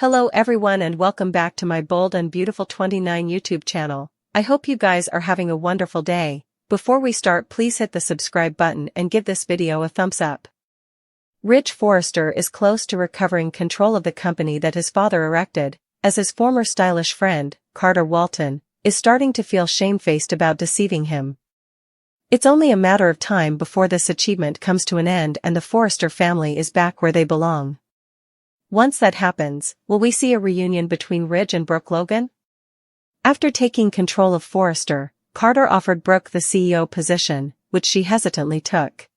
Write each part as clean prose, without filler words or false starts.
Hello everyone and welcome back to my Bold and Beautiful 29 YouTube channel. I hope you guys are having a wonderful day. Before we start, please hit the subscribe button and give this video a thumbs up. Forrester is close to recovering control of the company that his father erected, as his former stylish friend, Carter Walton, is starting to feel shamefaced about deceiving him. It's only a matter of time before this achievement comes to an end and the Forrester family is back where they belong. Once that happens, will we see a reunion between Ridge and Brooke Logan? After taking control of Forrester, Carter offered Brooke the CEO position, which she hesitantly took.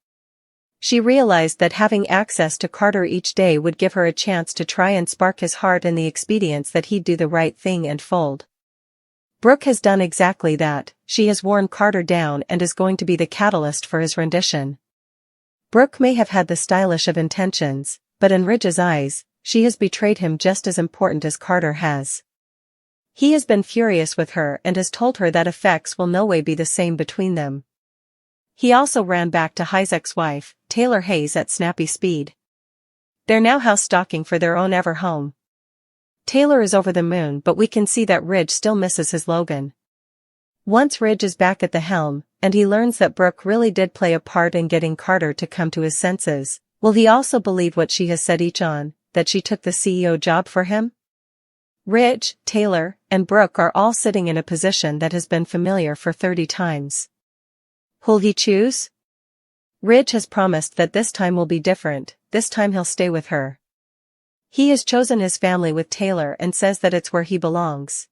She realized that having access to Carter each day would give her a chance to try and spark his heart in the expedience that he'd do the right thing and fold. Brooke has done exactly that. She has worn Carter down and is going to be the catalyst for his rendition. Brooke may have had the stylish of intentions, but in Ridge's eyes, she has betrayed him just as important as Carter has. He has been furious with her and has told her that effects will no way be the same between them. He also ran back to High's ex-wife, Taylor Hayes, at snappy speed. They're now house stalking for their own ever home. Taylor is over the moon, but we can see that Ridge still misses his Logan. Once Ridge is back at the helm, and he learns that Brooke really did play a part in getting Carter to come to his senses, will he also believe what she has said each on, that she took the CEO job for him? Ridge, Taylor, and Brooke are all sitting in a position that has been familiar for 30 times. Who'll he choose? Ridge has promised that this time will be different, this time he'll stay with her. He has chosen his family with Taylor and says that it's where he belongs.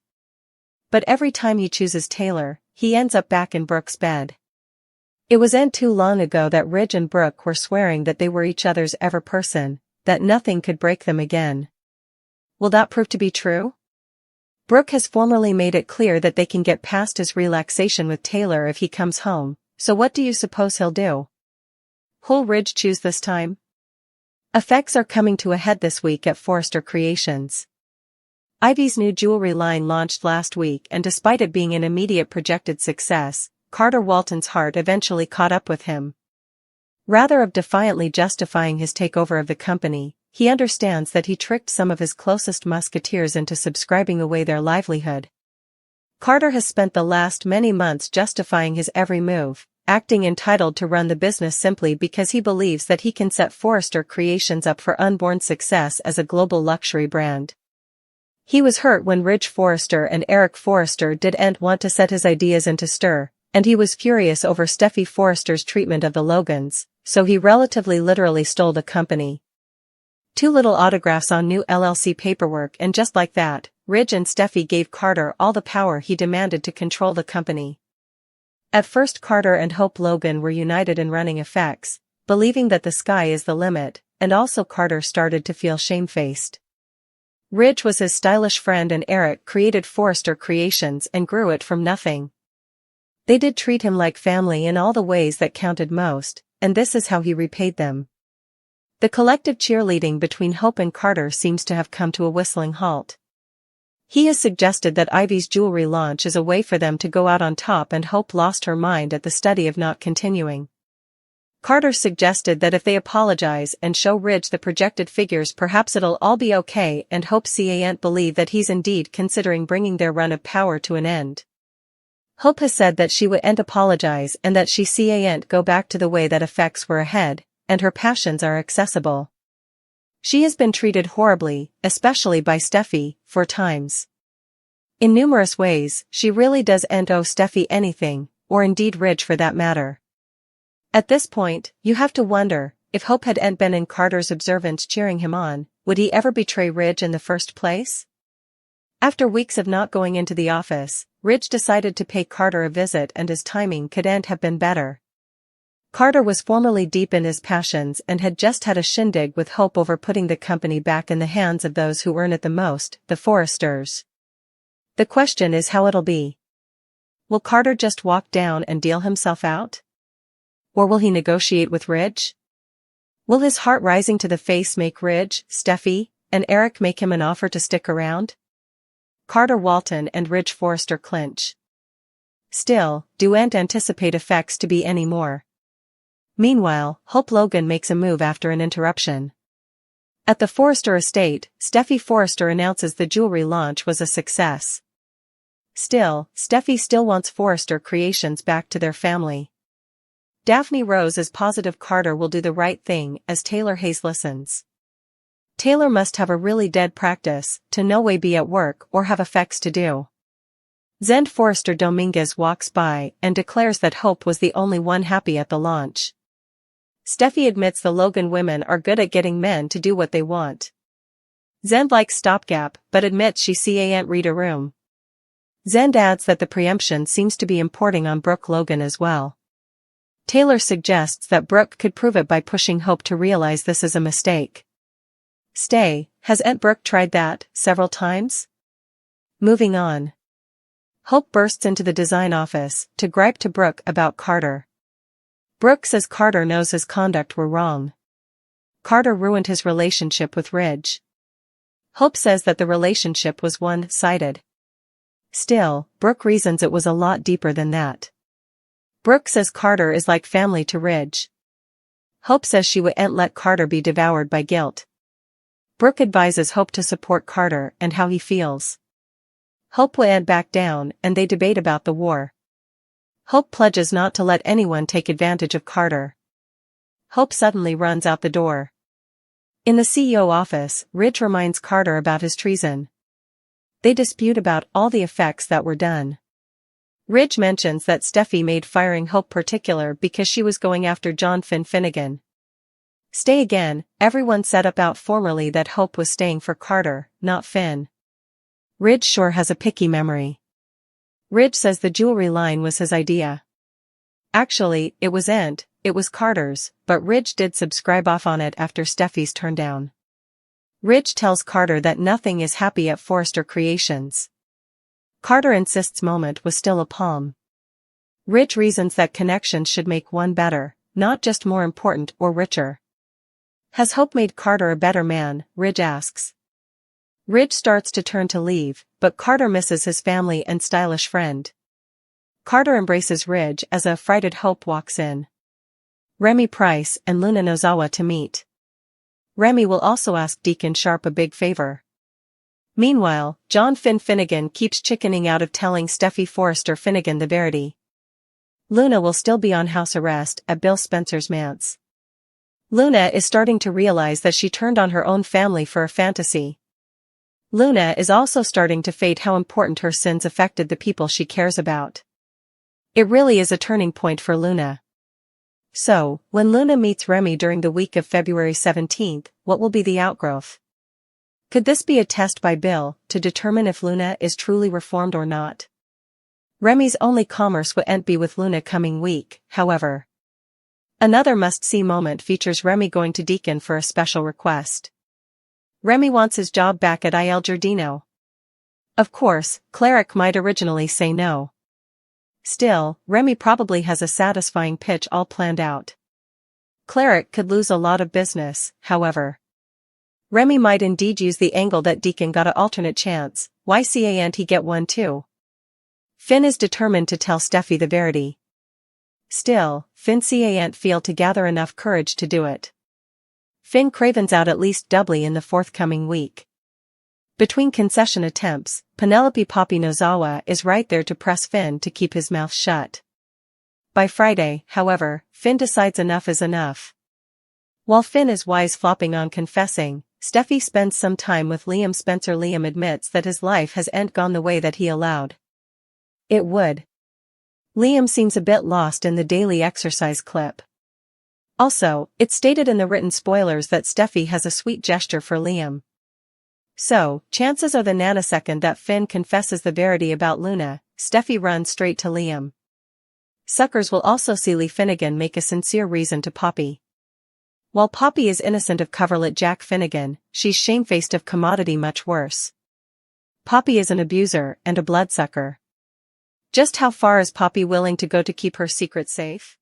But every time he chooses Taylor, he ends up back in Brooke's bed. It wasn't too long ago that Ridge and Brooke were swearing that they were each other's ever person, that nothing could break them again. Will that prove to be true? Brooke has formally made it clear that they can get past his relaxation with Taylor if he comes home, so what do you suppose he'll do? Who'll Ridge choose this time? Effects are coming to a head this week at Forrester Creations. Ivy's new jewelry line launched last week, and despite it being an immediate projected success, Carter Walton's heart eventually caught up with him. Rather of defiantly justifying his takeover of the company, he understands that he tricked some of his closest musketeers into subscribing away their livelihood. Carter has spent the last many months justifying his every move, acting entitled to run the business simply because he believes that he can set Forrester Creations up for unborn success as a global luxury brand. He was hurt when Ridge Forrester and Eric Forrester didn't want to set his ideas into stir, and he was furious over Steffi Forrester's treatment of the Logans, so he relatively literally stole the company. 2 little autographs on new LLC paperwork, and just like that, Ridge and Steffi gave Carter all the power he demanded to control the company. At first Carter and Hope Logan were united in running effects, believing that the sky is the limit, and also Carter started to feel shamefaced. Ridge was his stylish friend and Eric created Forrester Creations and grew it from nothing. They did treat him like family in all the ways that counted most, and this is how he repaid them. The collective cheerleading between Hope and Carter seems to have come to a whistling halt. He has suggested that Ivy's jewelry launch is a way for them to go out on top, and Hope lost her mind at the study of not continuing. Carter suggested that if they apologize and show Ridge the projected figures, perhaps it'll all be okay, and Hope can't believe that he's indeed considering bringing their run of power to an end. Hope has said that she wouldn't apologize and that she can't go back to the way that effects were ahead, and her passions are accessible. She has been treated horribly, especially by Steffi, 4 times. In numerous ways, she really doesn't owe Steffi anything, or indeed Ridge for that matter. At this point, you have to wonder, if Hope hadn't been in Carter's observance cheering him on, would he ever betray Ridge in the first place? After weeks of not going into the office, Ridge decided to pay Carter a visit, and his timing couldn't have been better. Carter was formerly deep in his passions and had just had a shindig with Hope over putting the company back in the hands of those who earn it the most, the Forresters. The question is how it'll be. Will Carter just walk down and deal himself out? Or will he negotiate with Ridge? Will his heart rising to the face make Ridge, Steffi, and Eric make him an offer to stick around? Carter Walton and Ridge Forrester clinch. Still, don't anticipate effects to be any more. Meanwhile, Hope Logan makes a move after an interruption. At the Forrester estate, Steffi Forrester announces the jewelry launch was a success. Still, Steffi still wants Forrester Creations back to their family. Daphne Rose is positive Carter will do the right thing as Taylor Hayes listens. Taylor must have a really dead practice to no way be at work or have effects to do. Zend Forrester Dominguez walks by and declares that Hope was the only one happy at the launch. Steffi admits the Logan women are good at getting men to do what they want. Zend likes stopgap but admits she can't read a room. Zend adds that the preemption seems to be importing on Brooke Logan as well. Taylor suggests that Brooke could prove it by pushing Hope to realize this is a mistake. Has Aunt Brooke tried that several times? Moving on. Hope bursts into the design office to gripe to Brooke about Carter. Brooke says Carter knows his conduct were wrong. Carter ruined his relationship with Ridge. Hope says that the relationship was one-sided. Still, Brooke reasons it was a lot deeper than that. Brooke says Carter is like family to Ridge. Hope says she wouldn't let Carter be devoured by guilt. Brooke advises Hope to support Carter and how he feels. Hope won't back down and they debate about the war. Hope pledges not to let anyone take advantage of Carter. Hope suddenly runs out the door. In the CEO office, Ridge reminds Carter about his treason. They dispute about all the effects that were done. Ridge mentions that Steffi made firing Hope particular because she was going after John Finnegan. Again, everyone set about formerly that Hope was staying for Carter, not Finn. Ridge sure has a picky memory. Ridge says the jewelry line was his idea. Actually, it wasn't, it was Carter's, but Ridge did subscribe off on it after Steffi's turndown. Ridge tells Carter that nothing is happy at Forrester Creations. Carter insists moment was still a palm. Ridge reasons that connections should make one better, not just more important or richer. Has Hope made Carter a better man? Ridge asks. Ridge starts to turn to leave, but Carter misses his family and stylish friend. Carter embraces Ridge as a frightened Hope walks in. Remy Price and Luna Nozawa to meet. Remy will also ask Deacon Sharp a big favor. Meanwhile, John Finnegan keeps chickening out of telling Steffi Forrester Finnegan the verity. Luna will still be on house arrest at Bill Spencer's manse. Luna is starting to realize that she turned on her own family for a fantasy. Luna is also starting to fade how important her sins affected the people she cares about. It really is a turning point for Luna. So, when Luna meets Remy during the week of February 17th, what will be the outgrowth? Could this be a test by Bill to determine if Luna is truly reformed or not? Remy's only commerce wouldn't be with Luna coming week, however. Another must-see moment features Remy going to Deacon for a special request. Remy wants his job back at Il Giardino. Of course, Cleric might originally say no. Still, Remy probably has a satisfying pitch all planned out. Cleric could lose a lot of business, however. Remy might indeed use the angle that Deacon got an alternate chance, why can't he get one too? Finn is determined to tell Steffi the verity. Still, Finn can't feel to gather enough courage to do it. Finn cravens out at least doubly in the forthcoming week. Between concession attempts, Penelope Poppy Nozawa is right there to press Finn to keep his mouth shut. By Friday, however, Finn decides enough is enough. While Finn is wise flopping on confessing, Steffi spends some time with Liam Spencer. Liam admits that his life hasn't gone the way that he allowed it would. Liam seems a bit lost in the daily exercise clip. Also, it's stated in the written spoilers that Steffi has a sweet gesture for Liam. So, chances are the nanosecond that Finn confesses the verity about Luna, Steffi runs straight to Liam. Suckers will also see Lee Finnegan make a sincere reason to Poppy. While Poppy is innocent of coverlet Jack Finnegan, she's shamefaced of commodity much worse. Poppy is an abuser and a bloodsucker. Just how far is Poppy willing to go to keep her secret safe?